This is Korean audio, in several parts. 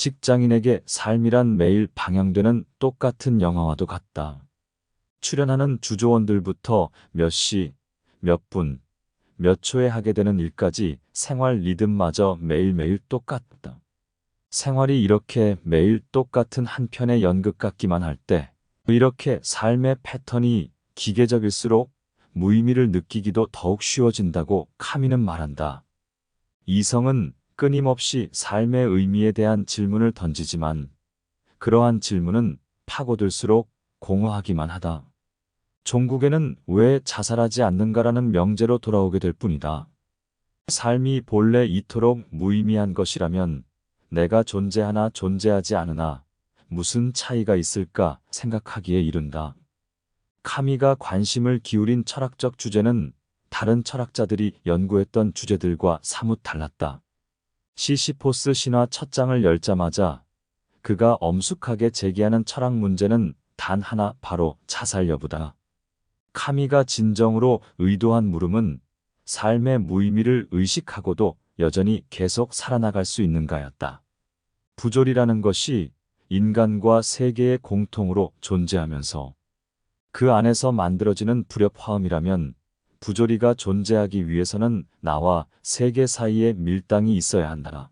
직장인에게 삶이란 매일 방영되는 똑같은 영화와도 같다. 출연하는 주조원들부터 몇 시, 몇 분, 몇 초에 하게 되는 일까지 생활 리듬마저 매일매일 똑같다. 생활이 이렇게 매일 똑같은 한 편의 연극 같기만 할 때, 이렇게 삶의 패턴이 기계적일수록 무의미를 느끼기도 더욱 쉬워진다고 카미는 말한다. 이성은 끊임없이 삶의 의미에 대한 질문을 던지지만 그러한 질문은 파고들수록 공허하기만 하다. 종국에는 왜 자살하지 않는가라는 명제로 돌아오게 될 뿐이다. 삶이 본래 이토록 무의미한 것이라면 내가 존재하나 존재하지 않으나 무슨 차이가 있을까 생각하기에 이른다. 카미가 관심을 기울인 철학적 주제는 다른 철학자들이 연구했던 주제들과 사뭇 달랐다. 시시포스 신화 첫 장을 열자마자 그가 엄숙하게 제기하는 철학 문제는 단 하나, 바로 자살 여부다. 카미가 진정으로 의도한 물음은 삶의 무의미를 의식하고도 여전히 계속 살아나갈 수 있는가였다. 부조리라는 것이 인간과 세계의 공통으로 존재하면서 그 안에서 만들어지는 불협화음이라면 부조리가 존재하기 위해서는 나와 세계 사이에 밀당이 있어야 한다.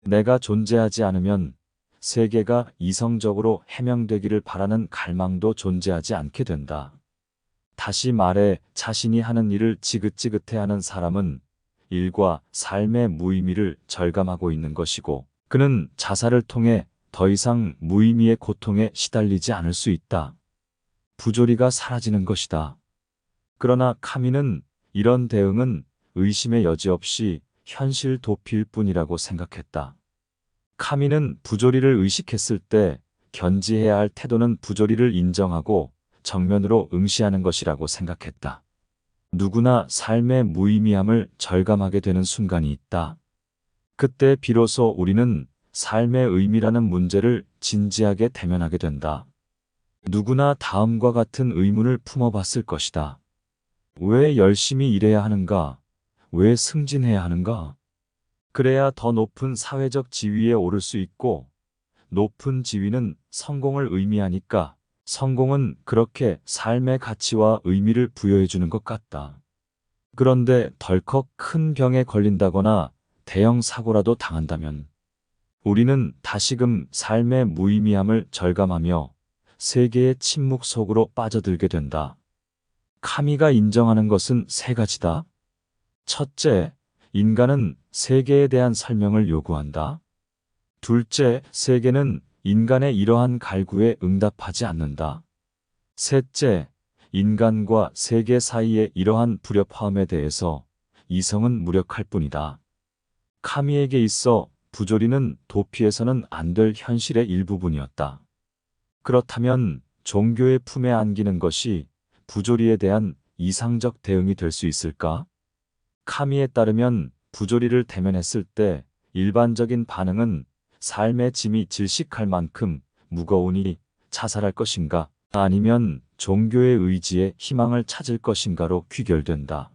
내가 존재하지 않으면 세계가 이성적으로 해명되기를 바라는 갈망도 존재하지 않게 된다. 다시 말해 자신이 하는 일을 지긋지긋해하는 사람은 일과 삶의 무의미를 절감하고 있는 것이고 그는 자살을 통해 더 이상 무의미의 고통에 시달리지 않을 수 있다. 부조리가 사라지는 것이다. 그러나 카미는 이런 대응은 의심의 여지 없이 현실 도피일 뿐이라고 생각했다. 카미는 부조리를 의식했을 때 견지해야 할 태도는 부조리를 인정하고 정면으로 응시하는 것이라고 생각했다. 누구나 삶의 무의미함을 절감하게 되는 순간이 있다. 그때 비로소 우리는 삶의 의미라는 문제를 진지하게 대면하게 된다. 누구나 다음과 같은 의문을 품어봤을 것이다. 왜 열심히 일해야 하는가? 왜 승진해야 하는가? 그래야 더 높은 사회적 지위에 오를 수 있고, 높은 지위는 성공을 의미하니까 성공은 그렇게 삶의 가치와 의미를 부여해주는 것 같다. 그런데 덜컥 큰 병에 걸린다거나 대형 사고라도 당한다면 우리는 다시금 삶의 무의미함을 절감하며 세계의 침묵 속으로 빠져들게 된다. 카미가 인정하는 것은 세 가지다. 첫째, 인간은 세계에 대한 설명을 요구한다. 둘째, 세계는 인간의 이러한 갈구에 응답하지 않는다. 셋째, 인간과 세계 사이의 이러한 불협화음에 대해서 이성은 무력할 뿐이다. 카미에게 있어 부조리는 도피해서는 안 될 현실의 일부분이었다. 그렇다면 종교의 품에 안기는 것이 부조리에 대한 이상적 대응이 될 수 있을까? 카미에 따르면 부조리를 대면했을 때 일반적인 반응은 삶의 짐이 질식할 만큼 무거우니 자살할 것인가, 아니면 종교의 의지에 희망을 찾을 것인가로 귀결된다.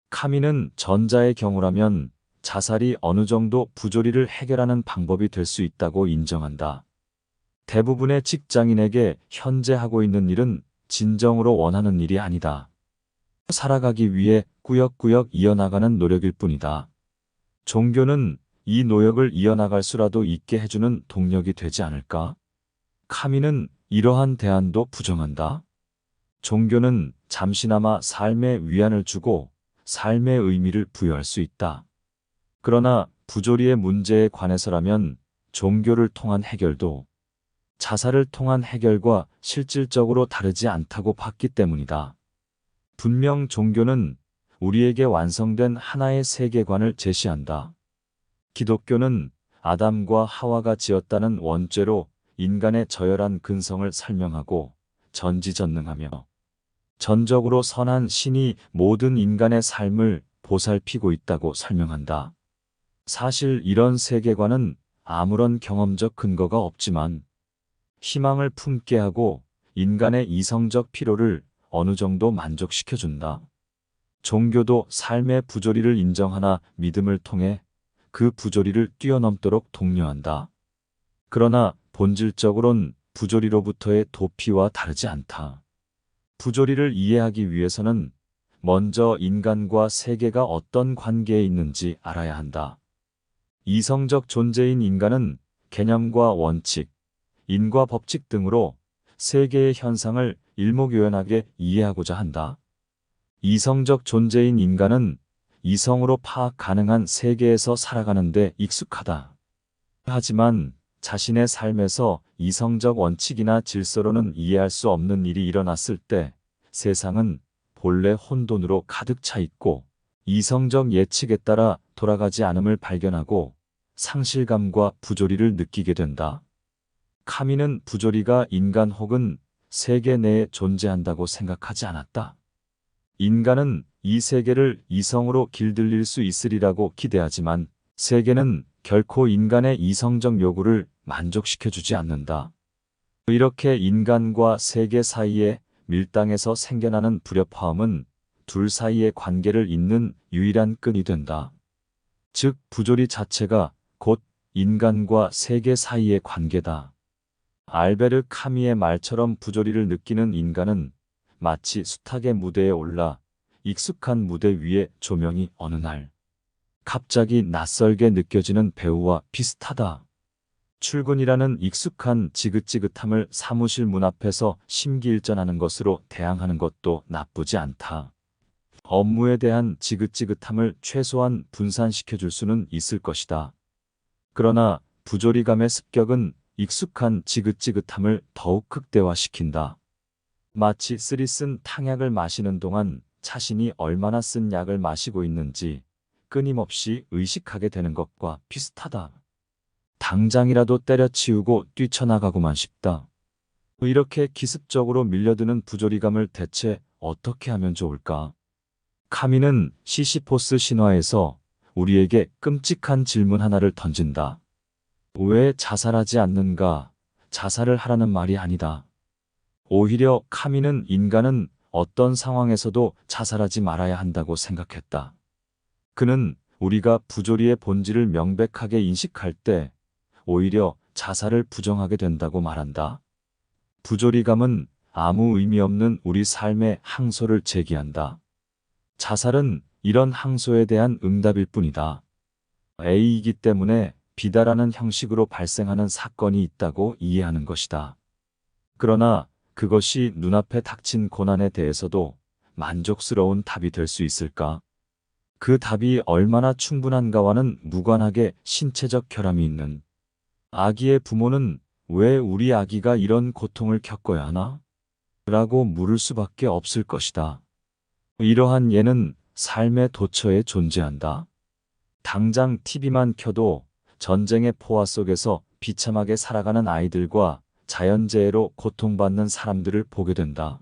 카미는 전자의 경우라면 자살이 어느 정도 부조리를 해결하는 방법이 될 수 있다고 인정한다. 대부분의 직장인에게 현재 하고 있는 일은 진정으로 원하는 일이 아니다. 살아가기 위해 꾸역꾸역 이어나가는 노력일 뿐이다. 종교는 이 노력을 이어나갈 수라도 있게 해주는 동력이 되지 않을까? 카미는 이러한 대안도 부정한다. 종교는 잠시나마 삶의 위안을 주고 삶의 의미를 부여할 수 있다. 그러나 부조리의 문제에 관해서라면 종교를 통한 해결도 자살을 통한 해결과 실질적으로 다르지 않다고 봤기 때문이다. 분명 종교는 우리에게 완성된 하나의 세계관을 제시한다. 기독교는 아담과 하와가 지었다는 원죄로 인간의 저열한 근성을 설명하고 전지전능하며 전적으로 선한 신이 모든 인간의 삶을 보살피고 있다고 설명한다. 사실 이런 세계관은 아무런 경험적 근거가 없지만 희망을 품게 하고 인간의 이성적 필요를 어느 정도 만족시켜준다. 종교도 삶의 부조리를 인정하나 믿음을 통해 그 부조리를 뛰어넘도록 독려한다. 그러나 본질적으론 부조리로부터의 도피와 다르지 않다. 부조리를 이해하기 위해서는 먼저 인간과 세계가 어떤 관계에 있는지 알아야 한다. 이성적 존재인 인간은 개념과 원칙, 인과 법칙 등으로 세계의 현상을 일목요연하게 이해하고자 한다. 이성적 존재인 인간은 이성으로 파악 가능한 세계에서 살아가는 데 익숙하다. 하지만 자신의 삶에서 이성적 원칙이나 질서로는 이해할 수 없는 일이 일어났을 때 세상은 본래 혼돈으로 가득 차 있고 이성적 예측에 따라 돌아가지 않음을 발견하고 상실감과 부조리를 느끼게 된다. 카미는 부조리가 인간 혹은 세계 내에 존재한다고 생각하지 않았다. 인간은 이 세계를 이성으로 길들일 수 있으리라고 기대하지만 세계는 결코 인간의 이성적 요구를 만족시켜주지 않는다. 이렇게 인간과 세계 사이의 밀당에서 생겨나는 불협화음은 둘 사이의 관계를 잇는 유일한 끈이 된다. 즉, 부조리 자체가 곧 인간과 세계 사이의 관계다. 알베르 카미의 말처럼 부조리를 느끼는 인간은 마치 수탉의 무대에 올라 익숙한 무대 위에 조명이 어느 날 갑자기 낯설게 느껴지는 배우와 비슷하다. 출근이라는 익숙한 지긋지긋함을 사무실 문 앞에서 심기일전하는 것으로 대항하는 것도 나쁘지 않다. 업무에 대한 지긋지긋함을 최소한 분산시켜줄 수는 있을 것이다. 그러나 부조리감의 습격은 익숙한 지긋지긋함을 더욱 극대화시킨다. 마치 쓰리쓴 탕약을 마시는 동안 자신이 얼마나 쓴 약을 마시고 있는지 끊임없이 의식하게 되는 것과 비슷하다. 당장이라도 때려치우고 뛰쳐나가고만 싶다. 이렇게 기습적으로 밀려드는 부조리감을 대체 어떻게 하면 좋을까? 카미는 시시포스 신화에서 우리에게 끔찍한 질문 하나를 던진다. 왜 자살하지 않는가? 자살을 하라는 말이 아니다. 오히려 카미는 인간은 어떤 상황에서도 자살하지 말아야 한다고 생각했다. 그는 우리가 부조리의 본질을 명백하게 인식할 때 오히려 자살을 부정하게 된다고 말한다. 부조리감은 아무 의미 없는 우리 삶의 항소를 제기한다. 자살은 이런 항소에 대한 응답일 뿐이다. A이기 때문에 B다라는 형식으로 발생하는 사건이 있다고 이해하는 것이다. 그러나 그것이 눈앞에 닥친 고난에 대해서도 만족스러운 답이 될 수 있을까? 그 답이 얼마나 충분한가와는 무관하게 신체적 결함이 있는 아기의 부모는 왜 우리 아기가 이런 고통을 겪어야 하나? 라고 물을 수밖에 없을 것이다. 이러한 예는 삶의 도처에 존재한다. 당장 TV만 켜도 전쟁의 포화 속에서 비참하게 살아가는 아이들과 자연재해로 고통받는 사람들을 보게 된다.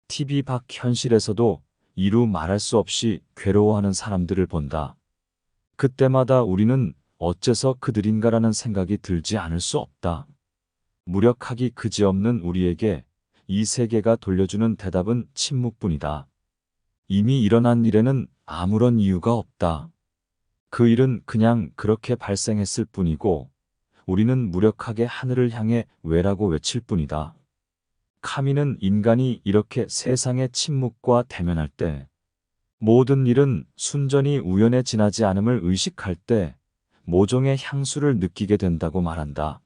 TV 밖 현실에서도 이루 말할 수 없이 괴로워하는 사람들을 본다. 그때마다 우리는 어째서 그들인가라는 생각이 들지 않을 수 없다. 무력하기 그지없는 우리에게 이 세계가 돌려주는 대답은 침묵뿐이다. 이미 일어난 일에는 아무런 이유가 없다. 그 일은 그냥 그렇게 발생했을 뿐이고 우리는 무력하게 하늘을 향해 왜라고 외칠 뿐이다. 카미는 인간이 이렇게 세상의 침묵과 대면할 때, 모든 일은 순전히 우연에 지나지 않음을 의식할 때 모종의 향수를 느끼게 된다고 말한다.